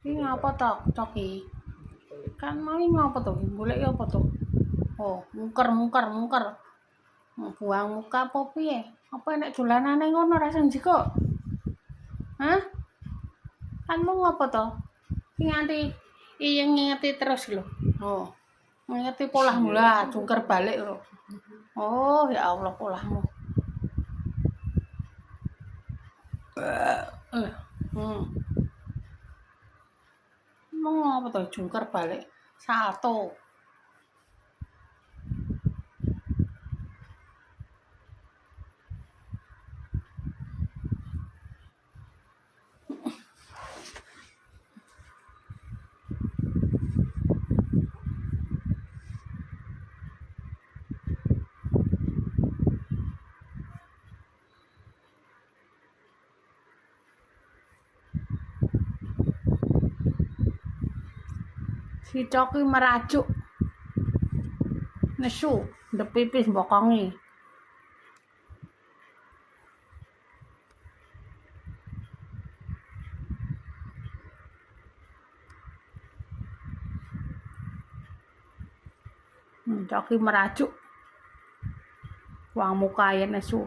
Iki ngapa tok, Coki? Kan mau ngapa to? Golek apa to? Oh, mungker. Buang muka apa piye? Apa nek dolanane ngono ra sing jiko? Hah? Kan mau ngapa to? Iki nganti ngingeti terus lho. Oh. Ngingeti polahmu lah, jungker balik lho. Oh, ya Allah polahmu. Hmm. Mau ngapa to jungker balik? Salto. Si Coki merajuk. Nesu, ndek pipis bokongi. Coki merajuk. Wang muka ya nesu.